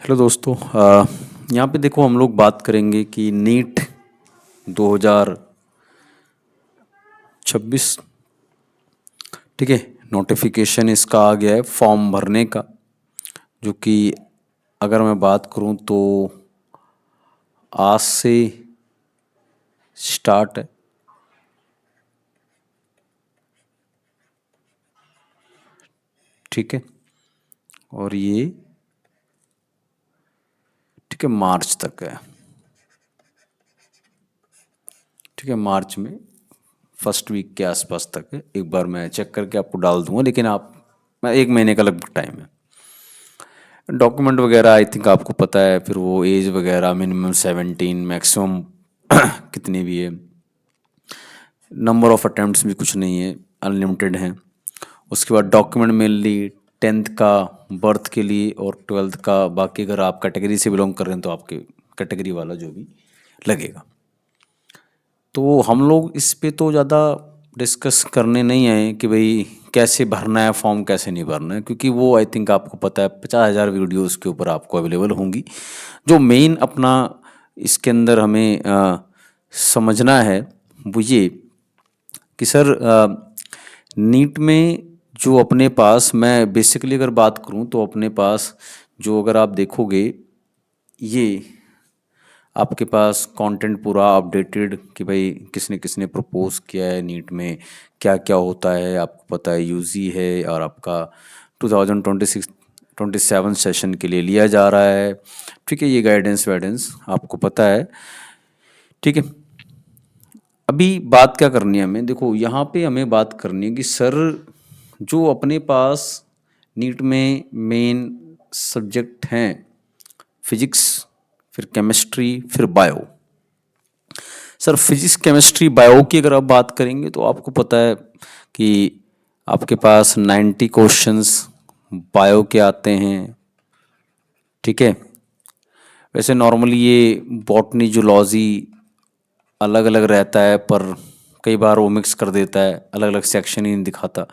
Hello दोस्तों। यहाँ पे देखो हम लोग बात करेंगे कि नीट 2026। ठीक है। नोटिफिकेशन इसका आ गया है फॉर्म भरने का, जो कि अगर मैं बात करूँ तो आज से स्टार्ट है। ठीक है। और ये ठीक है मार्च तक है। ठीक है, मार्च में फर्स्ट वीक के आसपास तक है। एक बार मैं चेक करके आपको डाल दूंगा, लेकिन आप मैं 1 महीने का लगभग टाइम है। डॉक्यूमेंट वगैरह आई थिंक आपको पता है, फिर वो एज वगैरह मिनिमम 17, मैक्सिमम कितनी भी है। नंबर ऑफ अटेम्प्ट्स भी कुछ नहीं है, अनलिमिटेड हैं। उसके बाद डॉक्यूमेंट मेनली 10th का बर्थ के लिए और 12th का, बाकी अगर आप कैटेगरी से बिलोंग कर रहे हैं तो आपके कैटेगरी वाला जो भी लगेगा। तो हम लोग इस पे तो ज़्यादा डिस्कस करने नहीं आए कि भाई कैसे भरना है फॉर्म, कैसे नहीं भरना है, क्योंकि वो आई थिंक आपको पता है 50,000 वीडियोस के ऊपर आपको अवेलेबल होंगी। जो मेन अपना इसके अंदर हमें समझना है वो ये कि सर नीट में जो अपने पास, मैं बेसिकली अगर बात करूं तो अपने पास जो, अगर आप देखोगे ये आपके पास कंटेंट पूरा अपडेटेड कि भाई किसने किसने प्रपोज किया है नीट में, क्या क्या होता है आपको पता है। यूजी है और आपका 2026-27 सेशन के लिए लिया जा रहा है। ठीक है, ये गाइडेंस वाइडेंस आपको पता है। ठीक है। अभी बात क्या करनी है हमें, देखो यहाँ पे हमें बात करनी है कि सर जो अपने पास नीट में मेन सब्जेक्ट हैं, फिजिक्स, फिर केमिस्ट्री, फिर bio. Sir physics chemistry bio की अगर आप बात करेंगे तो आपको पता है कि आपके पास 90 क्वेश्चंस बायो के आते हैं। ठीक है। वैसे नॉर्मली ये बॉटनी जूलॉजी अलग अलग रहता है, पर कई बार वो मिक्स कर देता है, अलग अलग सेक्शन ही नहीं दिखाता।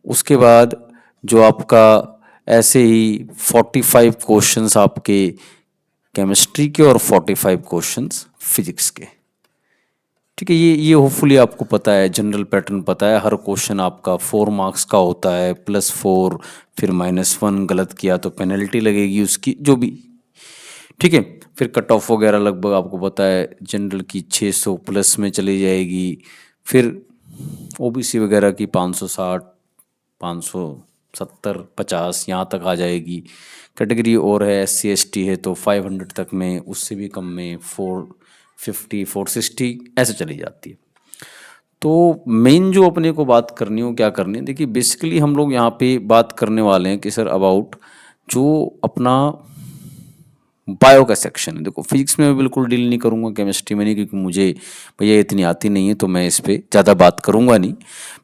उसके बाद जो आपका ऐसे ही 45 क्वेश्चंस आपके केमिस्ट्री के और 45 क्वेश्चंस फिजिक्स के। ठीक है, ये होपफुली आपको पता है, जनरल पैटर्न पता है। हर क्वेश्चन आपका 4 मार्क्स का होता है, +4, फिर -1 गलत किया तो पेनल्टी लगेगी उसकी, जो भी। ठीक है। फिर कट ऑफ वगैरह लगभग आपको पता है जनरल की 600 प्लस में चली जाएगी। फिर ओबीसी वगैरह की 560, 570, 50 यहाँ तक आ जाएगी। कैटेगरी और है SC ST है तो 500 तक में, उससे भी कम में 450, 460 ऐसे चली जाती है। तो मेन जो अपने को बात करनी हो, क्या करनी है, देखिए बेसिकली हम लोग यहाँ पे बात करने वाले हैं कि सर अबाउट जो अपना बायो का सेक्शन है। देखो फिजिक्स में मैं बिल्कुल डील नहीं करूँगा, केमिस्ट्री में नहीं, क्योंकि मुझे भैया इतनी आती नहीं है, तो मैं इस पर ज़्यादा बात करूँगा नहीं।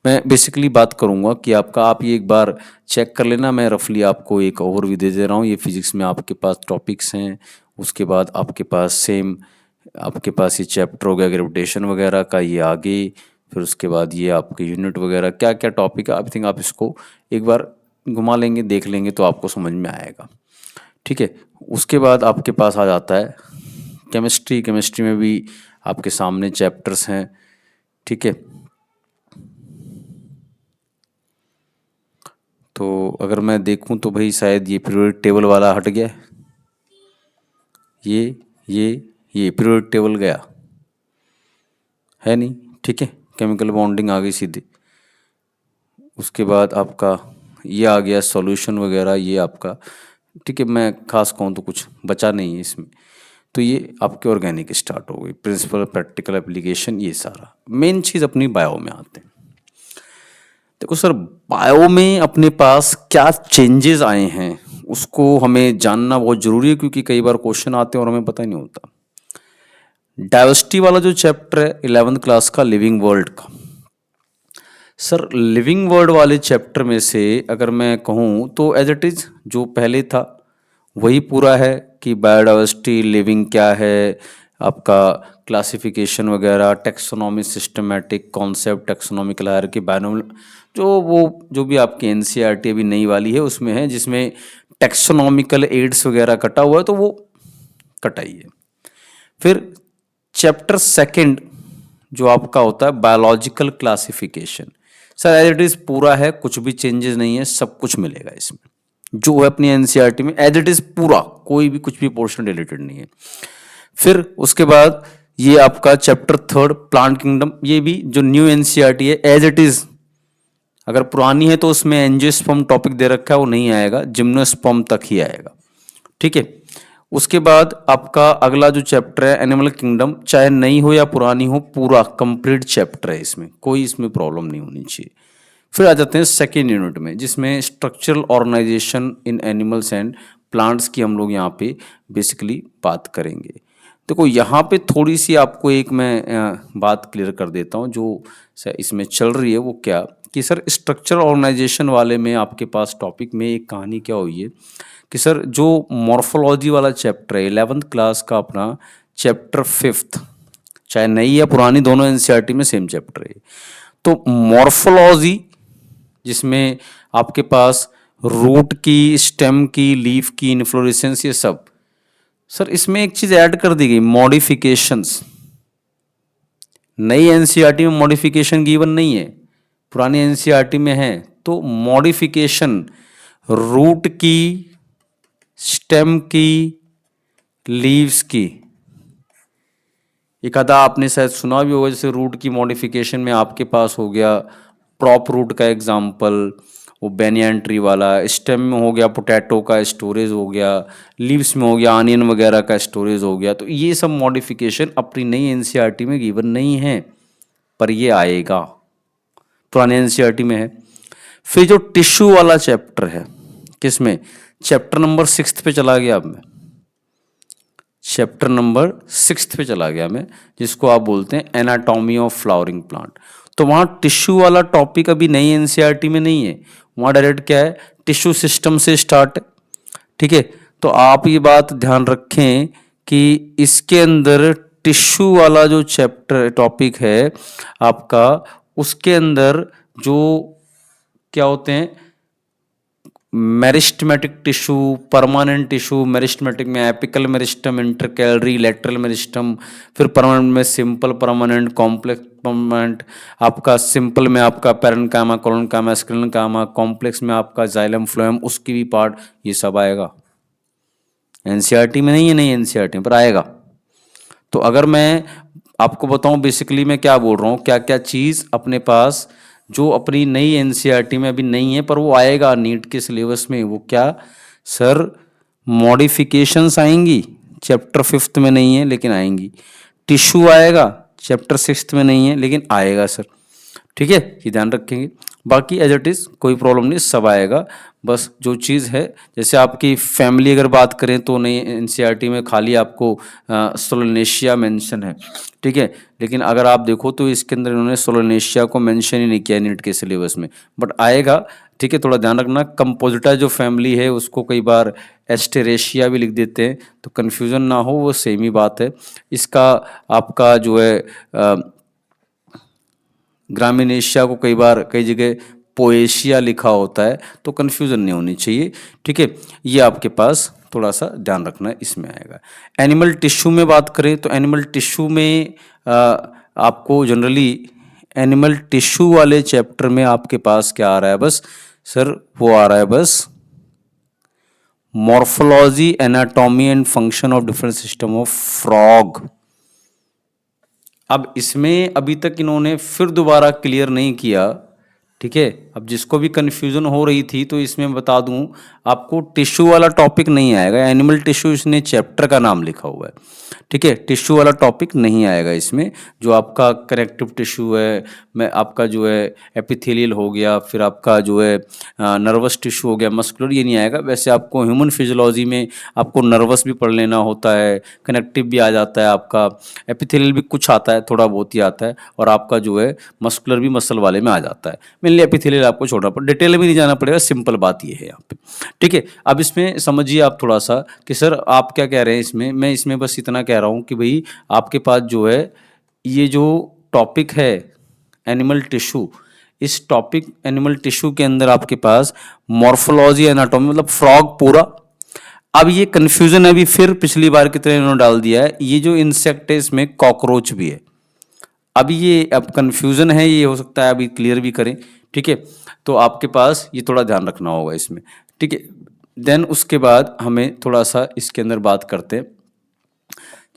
मैं बेसिकली बात करूँगा कि आप ये एक बार चेक कर लेना। मैं रफली आपको एक ओवरव्यू दे दे रहा हूँ। ये फिजिक्स में आपके पास टॉपिक्स हैं। उसके बाद आपके पास सेम आपके पास ये चैप्टर हो गया ग्रेविटेशन वगैरह का, ये आगे। फिर उसके बाद ये आपके यूनिट वगैरह क्या क्या टॉपिक है, आई थिंक आप इसको एक बार घुमा लेंगे, देख लेंगे तो आपको समझ में आएगा। ठीक है। उसके बाद आपके पास आ जाता है केमिस्ट्री। केमिस्ट्री में भी आपके सामने चैप्टर्स हैं। ठीक है। तो अगर मैं देखूं तो भाई शायद ये पीरियोडिक टेबल वाला हट गया है। ये ये ये पीरियोडिक टेबल गया है नहीं। ठीक है। केमिकल बॉन्डिंग आ गई सीधी। उसके बाद आपका ये आ गया सॉल्यूशन वगैरह, ये आपका। ठीक है, मैं खास कहूँ तो कुछ बचा नहीं है इसमें। तो ये आपके ऑर्गेनिक स्टार्ट हो गई, प्रिंसिपल, प्रैक्टिकल, एप्लीकेशन, ये सारा। मेन चीज़ अपनी बायो में आते हैं। देखो सर बायो में अपने पास क्या चेंजेस आए हैं उसको हमें जानना बहुत ज़रूरी है, क्योंकि कई बार क्वेश्चन आते हैं और हमें पता ही नहीं होता। डाइवर्सिटी वाला जो चैप्टर है 11th क्लास का, लिविंग वर्ल्ड का, सर लिविंग वर्ड वाले चैप्टर में से अगर मैं कहूँ तो एज इट इज़ जो पहले था वही पूरा है कि बायोडाइवर्सिटी, लिविंग क्या है, आपका क्लासिफिकेशन वगैरह, taxonomy, systematic concept, taxonomical hierarchy, binomial, जो भी आपकी NCERT अभी नई वाली है उसमें है, जिसमें टेक्सोनॉमिकल एड्स वगैरह कटा हुआ है तो वो कटाइए। फिर चैप्टर सेकंड जो आपका होता है biological classification, sir as it is पूरा है, कुछ भी चेंजेस नहीं है, सब कुछ मिलेगा इसमें जो है अपनी एनसीईआरटी में एज इट इज पूरा, कोई भी कुछ भी पोर्शन डिलीटेड नहीं है। फिर उसके बाद ये आपका चैप्टर थर्ड प्लांट किंगडम, ये भी जो न्यू एनसीईआरटी है एज इट इज, अगर पुरानी है तो उसमें एंजियोस्पर्म टॉपिक दे रखा है वो नहीं आएगा, जिम्नोस्पर्म तक ही आएगा, ठीक है। उसके बाद आपका अगला जो चैप्टर है एनिमल किंगडम, चाहे नई हो या पुरानी हो पूरा कंप्लीट चैप्टर है, इसमें कोई इसमें प्रॉब्लम नहीं होनी चाहिए। फिर आ जाते हैं सेकेंड यूनिट में जिसमें structural organisation in animals and plants की हम लोग यहाँ पे बेसिकली बात करेंगे। देखो यहाँ पे थोड़ी सी आपको एक मैं बात क्लियर कर देता हूँ जो इसमें चल रही है, वो क्या कि सर स्ट्रक्चरल ऑर्गेनाइजेशन वाले में आपके पास टॉपिक में एक कहानी क्या हुई है कि सर जो मॉर्फोलॉजी वाला चैप्टर है 11th क्लास का अपना चैप्टर 5th, चाहे नई या पुरानी दोनों एनसीईआरटी में सेम चैप्टर है, तो मॉर्फोलॉजी जिसमें आपके पास रूट की, स्टेम की, लीफ की, इन्फ्लोरेसेंस, ये सब, सर इसमें एक चीज ऐड कर दी गई मॉडिफिकेशंस। नई एनसीईआरटी में मॉडिफिकेशन गिवन नहीं है, पुरानी एनसीईआरटी में है, तो मॉडिफिकेशन रूट की, स्टेम की, लीव्स की, एक आधा आपने शायद सुना भी होगा, जैसे रूट की मॉडिफिकेशन में आपके पास हो गया प्रॉप रूट का एग्जाम्पल, वो बेनियन ट्री वाला, स्टेम में हो गया पोटैटो का स्टोरेज हो गया, लीव्स में हो गया आनियन वगैरह का स्टोरेज हो गया। तो ये सब मॉडिफिकेशन अपनी नई एनसीईआरटी में गिवन नहीं है, पर ये आएगा, पुराने एनसीईआरटी में है। फिर जो टिश्यू वाला चैप्टर है, किसमें, चैप्टर नंबर 6 पे चला गया अब मैं, चैप्टर नंबर 6 पे चला गया मैं, जिसको आप बोलते हैं एनाटॉमी ऑफ फ्लावरिंग प्लांट। तो वहाँ टिश्यू वाला टॉपिक अभी नई एनसीईआरटी में नहीं है, वहाँ डायरेक्ट क्या है, टिश्यू सिस्टम से स्टार्ट है, ठीक है। तो आप ये बात ध्यान रखें कि इसके अंदर टिश्यू वाला जो चैप्टर टॉपिक है आपका, उसके अंदर जो क्या होते हैं, meristematic tissue, permanent tissue, meristematic में apical meristem, intercalary, lateral meristem, फिर परमानेंट में सिंपल परमानेंट, कॉम्प्लेक्स परमानेंट, आपका सिंपल में आपका पैरेन्काइमा, कोलोनकाइमा, स्क्लेरोकाइमा, कॉम्प्लेक्स में आपका जाइलम फ्लोएम, उसकी भी पार्ट, ये सब आएगा। एनसीईआरटी में नहीं है, नहीं एनसीईआरटी में पर आएगा। तो अगर मैं आपको बताऊं बेसिकली मैं क्या बोल रहा हूँ, क्या क्या चीज़ अपने पास जो अपनी नई एनसीईआरटी में अभी नहीं है पर वो आएगा नीट के सिलेबस में, वो क्या सर, मॉडिफिकेशंस आएंगी, चैप्टर 5th में नहीं है लेकिन आएंगी। टिश्यू आएगा, चैप्टर 6th में नहीं है लेकिन आएगा सर, ठीक है, ये ध्यान रखेंगे। बाकी एज इट इज़ कोई प्रॉब्लम नहीं, सब आएगा। बस जो चीज़ है, जैसे आपकी फैमिली अगर बात करें तो नई एनसीईआरटी में खाली आपको सोलोनेशिया मेंशन है, ठीक है, लेकिन अगर आप देखो तो इसके अंदर इन्होंने सोलोनेशिया को मेंशन ही नहीं किया नीट के सिलेबस में, बट आएगा, ठीक है। थोड़ा ध्यान रखना, कंपोजिटा जो फैमिली है उसको कई बार एस्टेरेशिया भी लिख देते हैं, तो कन्फ्यूज़न ना हो, वो सेम ही बात है। इसका आपका जो है ग्रामीण एशिया को कई बार कई जगह पोएशिया लिखा होता है, तो कन्फ्यूज़न नहीं होनी चाहिए, ठीक है। ये आपके पास थोड़ा सा ध्यान रखना इसमें आएगा। एनिमल टिश्यू में बात करें तो एनिमल टिश्यू में आपको जनरली एनिमल टिश्यू वाले चैप्टर में आपके पास क्या आ रहा है, बस सर वो आ रहा है बस morphology, anatomy and function of different system of frog. अब इसमें अभी तक इन्होंने फिर दोबारा क्लियर नहीं किया, ठीक है। अब जिसको भी कन्फ्यूज़न हो रही थी तो इसमें बता दूं आपको, टिश्यू वाला टॉपिक नहीं आएगा, एनिमल टिश्यू इसने चैप्टर का नाम लिखा हुआ है, ठीक है। टिश्यू वाला टॉपिक नहीं आएगा इसमें, जो आपका कनेक्टिव टिश्यू है, मैं आपका जो है एपिथेलियल हो गया, फिर आपका जो है नर्वस टिश्यू हो गया, मस्कुलर, ये नहीं आएगा। वैसे आपको ह्यूमन फिजियोलॉजी में आपको नर्वस भी पढ़ लेना होता है, कनेक्टिव भी आ जाता है, आपका एपिथेलियल भी कुछ आता है, थोड़ा बहुत ही आता है, और आपका जो है मस्कुलर भी मसल वाले में आ जाता है। मेनली एपिथेलियल आपको छोड़ना पड़ेगा, डिटेल में नहीं जाना पड़ेगा, सिंपल बात ये है यहाँ पे, ठीक है। अब इसमें समझिए आप थोड़ा सा कि सर आप क्या कह रहे हैं इसमें, मैं इसमें बस इतना कह रहा हूँ कि भाई आपके पास जो है ये जो टॉपिक है एनिमल टिश्यू, इस टॉपिक एनिमल टिश्यू के अंदर आपके पास मॉर्फोलॉजी एनाटॉमी मतलब फ्रॉग पूरा। अब ये कंफ्यूजन अभी फिर पिछली बार की तरह इन्होंने डाल दिया है, ये जो इंसेक्ट है इसमें कॉकरोच भी है। अभी ये अब कंफ्यूजन है, ये हो सकता है अभी क्लियर भी करें, ठीक है। तो आपके पास ये थोड़ा ध्यान रखना होगा इसमें, ठीक है। देन उसके बाद हमें थोड़ा सा इसके अंदर बात करते हैं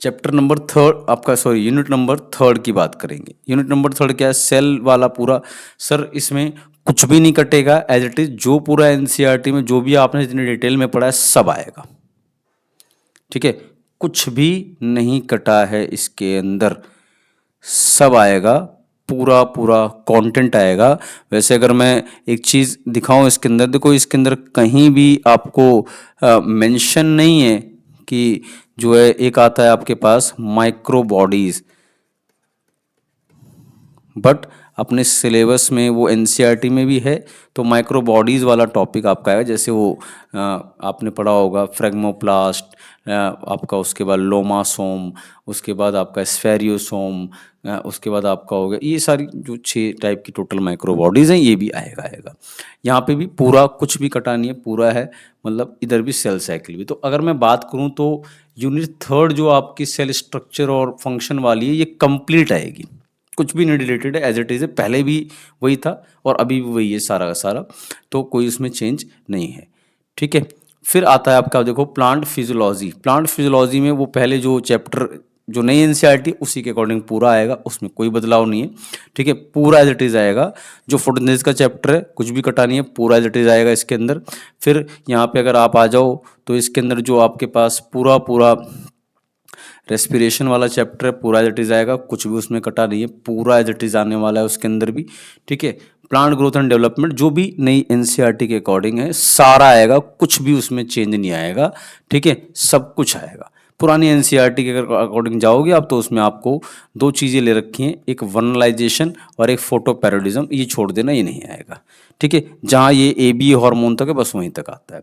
चैप्टर नंबर थर्ड आपका, सॉरी यूनिट नंबर थर्ड की बात करेंगे। यूनिट नंबर थर्ड क्या है, सेल वाला पूरा। सर इसमें कुछ भी नहीं कटेगा, एज इट इज जो पूरा एनसीईआरटी में जो भी आपने जितनी डिटेल में पढ़ा है सब आएगा, ठीक है। कुछ भी नहीं कटा है इसके अंदर, सब आएगा, पूरा पूरा कंटेंट आएगा। वैसे अगर मैं एक चीज़ दिखाऊं इसके अंदर, देखो इसके अंदर कहीं भी आपको मेंशन नहीं है कि जो है एक आता है आपके पास माइक्रो बॉडीज, बट अपने सिलेबस में वो एनसीईआरटी में भी है, तो माइक्रो बॉडीज़ वाला टॉपिक आपका आएगा। जैसे वो आपने पढ़ा होगा फ्रेगमोप्लास्ट, आपका उसके बाद लोमासोम, उसके बाद आपका स्फेरियोसोम, उसके बाद आपका हो गया, ये सारी जो 6 टाइप की टोटल माइक्रो बॉडीज़ हैं, ये भी आएगा। यहाँ पे भी पूरा कुछ भी कटा नहीं है, पूरा है, मतलब इधर भी सेल साइकिल भी। तो अगर मैं बात करूँ तो यूनिट थर्ड जो आपकी सेल स्ट्रक्चर और फंक्शन वाली है, ये कंप्लीट आएगी, कुछ भी नहीं डिलीटेड है, एज इट इज़ है। पहले भी वही था और अभी भी वही है सारा का सारा, तो कोई उसमें चेंज नहीं है, ठीक है। फिर आता है आपका देखो प्लांट फिजियोलॉजी। प्लांट फिजियोलॉजी में वो पहले जो चैप्टर जो नई एनसीईआरटी उसी के अकॉर्डिंग पूरा आएगा, उसमें कोई बदलाव नहीं है, ठीक है। पूरा एज इट इज़ आएगा। जो फोटोसिंथेसिस का चैप्टर है कुछ भी कटा नहीं है, पूरा एज इट इज़ आएगा इसके अंदर। फिर यहाँ पे अगर आप आ जाओ तो इसके अंदर जो आपके पास पूरा पूरा रेस्पिरेशन वाला चैप्टर है, पूरा एज इट इज आएगा, कुछ भी उसमें कटा नहीं है, पूरा एज इट इज आने वाला है उसके अंदर भी, ठीक है। प्लांट ग्रोथ एंड डेवलपमेंट जो भी नई एनसीईआरटी के अकॉर्डिंग है सारा आएगा, कुछ भी उसमें चेंज नहीं आएगा, ठीक है, सब कुछ आएगा। पुरानी एनसीईआरटी के अकॉर्डिंग जाओगे आप तो उसमें आपको दो चीज़ें ले रखी हैं, एक वर्नलाइजेशन और एक फोटो पैरोडिज्म, ये छोड़ देना, ये नहीं आएगा, ठीक है। जहाँ ये ए बी हार्मोन तक है बस वहीं तक आता है,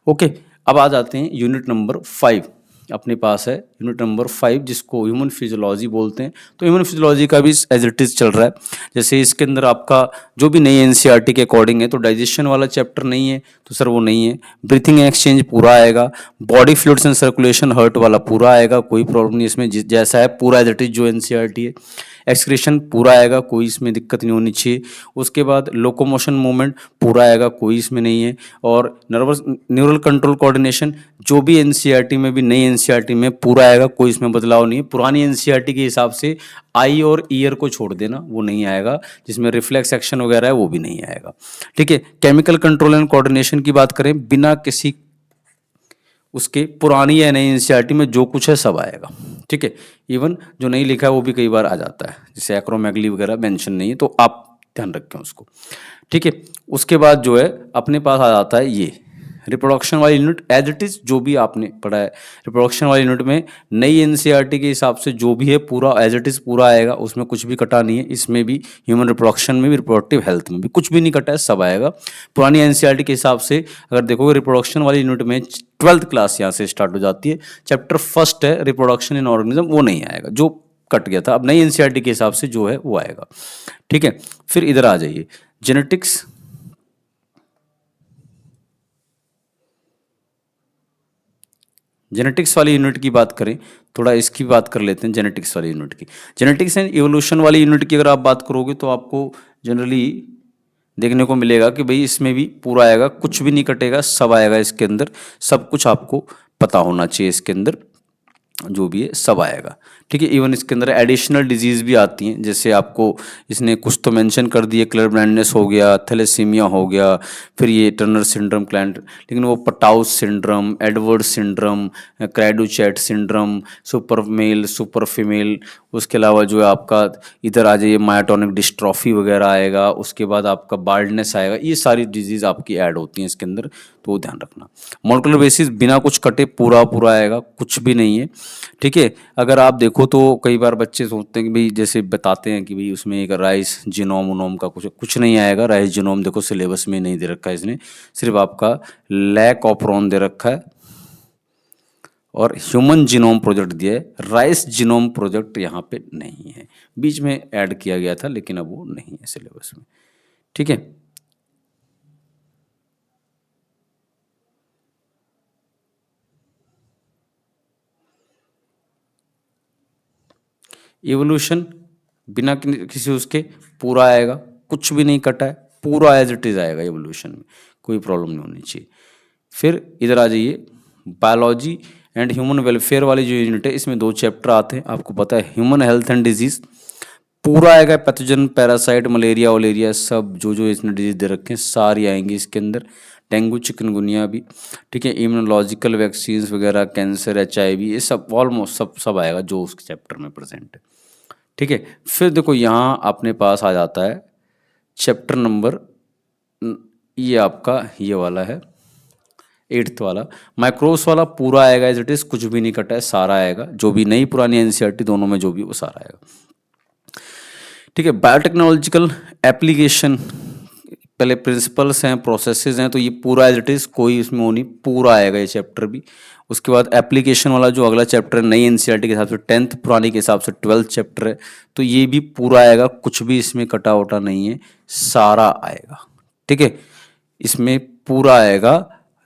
ओके। अब आ जाते हैं यूनिट नंबर 5 अपने पास है, यूनिट नंबर 5 जिसको ह्यूमन फिजियोलॉजी बोलते हैं। तो ह्यूमन फिजियोलॉजी का भी एज इट इज चल रहा है। जैसे इसके अंदर आपका जो भी नई एनसीईआरटी के अकॉर्डिंग है, तो डाइजेशन वाला चैप्टर नहीं है, तो सर वो नहीं है। ब्रीथिंग एक्सचेंज पूरा आएगा, body fluids and circulation heart वाला पूरा आएगा, कोई प्रॉब्लम नहीं इसमें, जैसा है पूरा एज इट इज जो एनसीईआरटी है। एक्सक्रीशन पूरा आएगा, कोई इसमें दिक्कत नहीं होनी चाहिए। उसके बाद लोकोमोशन मूवमेंट पूरा आएगा, कोई इसमें नहीं है। और नर्वस न्यूरल कंट्रोल कोऑर्डिनेशन जो भी एनसीईआरटी में भी नई एनसीईआरटी में पूरा आएगा, कोई इसमें बदलाव नहीं है। पुरानी एनसीईआरटी के हिसाब से आई और ईयर को छोड़ देना, वो नहीं आएगा। जिसमें रिफ्लेक्स एक्शन वगैरह है वो भी नहीं आएगा, ठीक है। केमिकल कंट्रोल एंड कोऑर्डिनेशन की बात करें, बिना किसी उसके पुरानी या नई एनसीईआरटी में जो कुछ है सब आएगा, ठीक है। इवन जो नहीं लिखा है वो भी कई बार आ जाता है, जैसे एक्रोमेगली वगैरह मेंशन नहीं है, तो आप ध्यान रखें उसको, ठीक है। उसके बाद जो है अपने पास आ जाता है ये रिप्रोडक्शन वाली यूनिट, एज इट इज जो भी आपने पढ़ा है रिप्रोडक्शन वाली यूनिट में नई एनसीईआरटी के हिसाब से जो भी है पूरा एज इट इज पूरा आएगा, उसमें कुछ भी कटा नहीं है। इसमें भी ह्यूमन रिप्रोडक्शन में भी रिप्रोडक्टिव हेल्थ में भी कुछ भी नहीं कटा है, सब आएगा। पुरानी एनसीईआरटी के हिसाब से अगर देखोगे रिप्रोडक्शन वाली यूनिट में 12th क्लास यहाँ से स्टार्ट हो जाती है, चैप्टर फर्स्ट है रिप्रोडक्शन इन ऑर्गेनिज्म, वो नहीं आएगा, जो कट गया था। अब नई एनसीईआरटी के हिसाब से जो है वो आएगा, ठीक है। फिर इधर आ जाइए जेनेटिक्स। जेनेटिक्स वाली यूनिट की बात करें, थोड़ा इसकी बात कर लेते हैं जेनेटिक्स वाली यूनिट की। जेनेटिक्स एंड इवोल्यूशन वाली यूनिट की अगर आप बात करोगे तो आपको जनरली देखने को मिलेगा कि भाई इसमें भी पूरा आएगा, कुछ भी नहीं कटेगा, सब आएगा इसके अंदर, सब कुछ आपको पता होना चाहिए इसके अंदर, जो भी है सब आएगा, ठीक है। इवन इसके अंदर एडिशनल डिजीज़ भी आती हैं, जैसे आपको इसने कुछ तो मेंशन कर दिए, कलर ब्लाइंडनेस हो गया, थैलेसीमिया हो गया, फिर ये टर्नर सिंड्रोम क्लाइंट, लेकिन वो Patau's syndrome, Edward syndrome, cri du chat syndrome, super male super female, उसके अलावा जो है आपका इधर आ जाइए मायोटोनिक डिस्ट्रॉफी वगैरह आएगा, उसके बाद आपका बाल्डनेस आएगा, ये सारी डिजीज़ आपकी ऐड होती हैं इसके अंदर, तो ध्यान रखना। मॉलिक्यूलर बेसिस बिना कुछ कटे पूरा पूरा आएगा, कुछ भी नहीं है, ठीक है। अगर आप देखो तो कई बार बच्चे सोचते हैं कि भाई जैसे बताते हैं कि भाई उसमें एक राइस जीनोम उनोम का कुछ नहीं आएगा। राइस जीनोम देखो सिलेबस में नहीं दे रखा है इसने, सिर्फ आपका लैक ऑपरॉन दे रखा है और ह्यूमन जीनोम प्रोजेक्ट दिया है। राइस जीनोम प्रोजेक्ट यहाँ पे नहीं है, बीच में ऐड किया गया था लेकिन अब वो नहीं है सिलेबस में, ठीक है। इवोल्यूशन बिना किसी उसके पूरा आएगा, कुछ भी नहीं कटा है, पूरा एज इट इज आएगा इवोल्यूशन में, कोई प्रॉब्लम नहीं होनी चाहिए। फिर इधर आ जाइए, बायोलॉजी एंड ह्यूमन वेलफेयर वाली जो यूनिट है, इसमें दो चैप्टर आते हैं, आपको पता है, ह्यूमन हेल्थ एंड डिजीज पूरा आएगा, पैथोजन, पैरासाइट, मलेरिया वलेरिया सब जो जो इसने डिजीज दे रखे हैं सारी आएंगी इसके अंदर, डेंगू चिकनगुनिया भी, ठीक है, इम्यूनोलॉजिकल वैक्सीन वगैरह, कैंसर, HIV, ये सब ऑलमोस्ट सब सब आएगा जो उसके चैप्टर में प्रेजेंट है, ठीक है। फिर देखो यहाँ अपने पास आ जाता है चैप्टर नंबर, ये आपका ये वाला है 8th वाला, माइक्रोब्स वाला पूरा आएगा एज इट इज, कुछ भी नहीं कटा है, सारा आएगा, जो भी नई पुरानी NCERT दोनों में जो भी वो सारा आएगा, ठीक है। बायोटेक्नोलॉजिकल एप्लीकेशन, पहले प्रिंसिपल्स हैं, प्रोसेसेस हैं, तो ये पूरा एज इट इज, कोई इसमें वो नहीं, पूरा आएगा ये चैप्टर भी। उसके बाद एप्लीकेशन वाला जो अगला चैप्टर है नई NCERT के हिसाब से 10th, पुरानी के हिसाब से 12th चैप्टर है, तो ये भी पूरा आएगा, कुछ भी इसमें कटा वटा नहीं है, सारा आएगा, ठीक है, इसमें पूरा आएगा,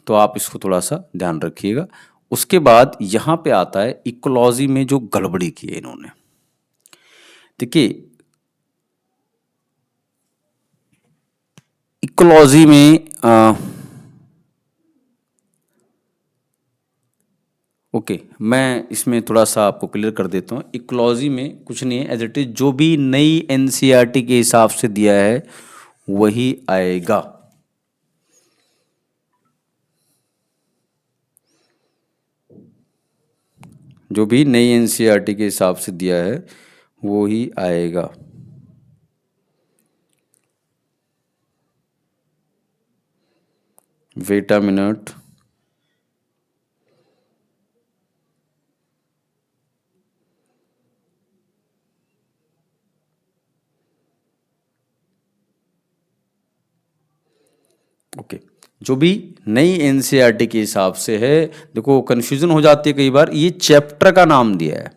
तो आप इसको थोड़ा सा ध्यान रखिएगा। उसके बाद यहाँ पे आता है इकोलॉजी में जो गड़बड़ी की है इन्होंने, देखिए इकोलॉजी में ओके, मैं इसमें थोड़ा सा आपको क्लियर कर देता हूँ। इकोलॉजी में कुछ नहीं है, एज इट इज जो भी नई NCERT के हिसाब से दिया है वही आएगा, जो भी नई NCERT के हिसाब से दिया है वो ही आएगा। वेट अ मिनट, ओके, जो भी नई NCERT के हिसाब से है, देखो कंफ्यूजन हो जाती है कई बार, ये चैप्टर का नाम दिया है,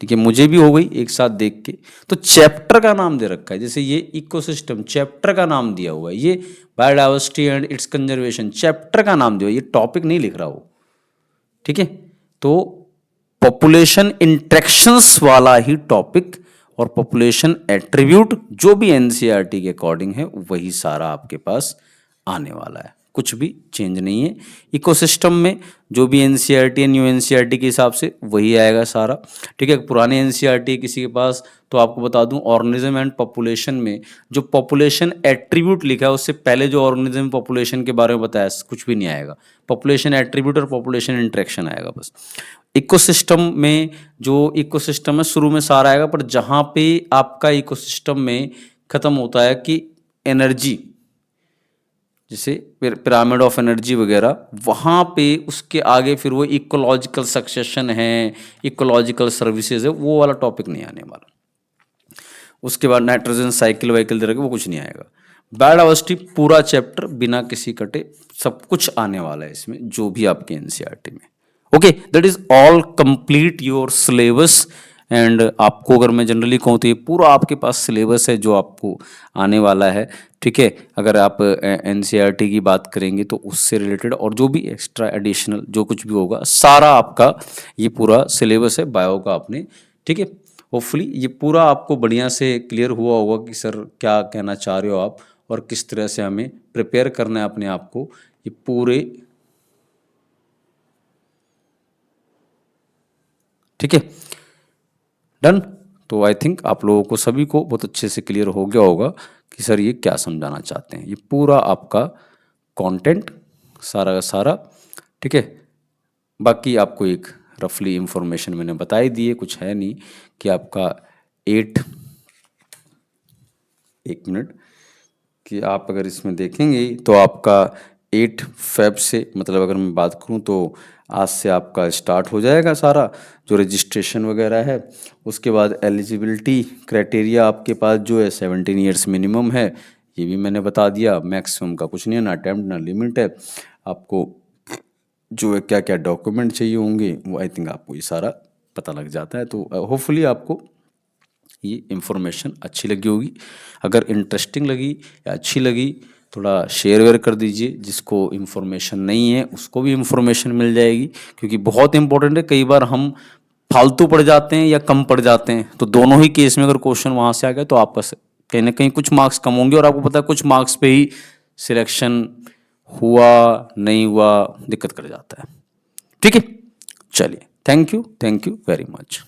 ठीक है, मुझे भी हो गई एक साथ देख के, तो चैप्टर का नाम दे रखा है, जैसे ये इकोसिस्टम चैप्टर का नाम दिया हुआ है, ये biodiversity and it's conservation chapter का नाम दिया हुआ है, ये टॉपिक नहीं लिख रहा हो, ठीक है। तो पॉपुलेशन इंट्रैक्शंस वाला ही टॉपिक और पॉपुलेशन एट्रीब्यूट जो भी NCERT के अकॉर्डिंग है वही सारा आपके पास आने वाला है, कुछ भी चेंज नहीं है। इकोसिस्टम में जो भी NCERT है न्यू NCERT के हिसाब से वही आएगा सारा, ठीक है। पुराने NCERT है किसी के पास तो आपको बता दूं, ऑर्गेनिज्म एंड पॉपुलेशन में जो पॉपुलेशन एट्रीब्यूट लिखा है उससे पहले जो ऑर्गेनिज्म पॉपुलेशन के बारे में बताया कुछ भी नहीं आएगा, पॉपुलेशन एट्रीब्यूट और पॉपुलेशन इंट्रैक्शन आएगा बस। इकोसिस्टम में जो इकोसिस्टम है शुरू में सारा आएगा, पर जहाँ पे आपका इकोसिस्टम में खत्म होता है कि एनर्जी, जैसे पिरामिड ऑफ एनर्जी वगैरह, वहाँ पे उसके आगे फिर वो इकोलॉजिकल सक्सेशन है, इकोलॉजिकल सर्विसेज है, वो वाला टॉपिक नहीं आने वाला। उसके बाद नाइट्रोजन साइकिल वाइकिल दे रखे वो कुछ नहीं आएगा। बायोडाइवर्सिटी पूरा चैप्टर बिना किसी कटे सब कुछ आने वाला है इसमें, जो भी आपके NCERT में। Okay, that is all complete your syllabus. And आपको अगर मैं जनरली कहूँ तो ये पूरा आपके पास सिलेबस है जो आपको आने वाला है, ठीक है। अगर आप NCERT की बात करेंगे तो उससे रिलेटेड और जो भी एक्स्ट्रा एडिशनल जो कुछ भी होगा सारा आपका ये पूरा सिलेबस है बायो का आपने, ठीक है। होपफुली ये पूरा आपको बढ़िया से क्लियर हुआ होगा कि सर क्या कहना चाह रहे हो आप और किस तरह से हमें प्रिपेयर करना है अपने आप को ये पूरे, ठीक है, डन। तो आई थिंक आप लोगों को सभी को बहुत अच्छे से क्लियर हो गया होगा कि सर ये क्या समझाना चाहते हैं, ये पूरा आपका कंटेंट सारा का सारा, ठीक है। बाकी आपको एक रफली इंफॉर्मेशन मैंने बताई दी है, कुछ है नहीं कि आपका 8, एक मिनट, कि आप अगर इसमें देखेंगे तो आपका 8 फेब से, मतलब अगर मैं बात करूं तो आज से आपका स्टार्ट हो जाएगा सारा जो रजिस्ट्रेशन वगैरह है। उसके बाद एलिजिबिलिटी क्राइटेरिया आपके पास जो है 17 ईयर्स मिनिमम है, ये भी मैंने बता दिया। मैक्सिमम का कुछ नहीं है, ना अटेम्प्ट ना लिमिट है। आपको जो है क्या क्या डॉक्यूमेंट चाहिए होंगे वो आई थिंक आपको ये सारा पता लग जाता है। तो होपफुली आपको ये इन्फॉर्मेशन अच्छी लगी होगी। अगर इंटरेस्टिंग लगी या अच्छी लगी थोड़ा शेयर वेयर कर दीजिए, जिसको इन्फॉर्मेशन नहीं है उसको भी इन्फॉर्मेशन मिल जाएगी, क्योंकि बहुत इंपॉर्टेंट है। कई बार हम फालतू पढ़ जाते हैं या कम पढ़ जाते हैं, तो दोनों ही केस में अगर क्वेश्चन वहाँ से आ गया तो आपका कहीं ना कहीं कुछ मार्क्स कम होंगे, और आपको पता है कुछ मार्क्स पे ही सिलेक्शन हुआ नहीं हुआ दिक्कत कर जाता है। ठीक है, चलिए, थैंक यू वेरी मच।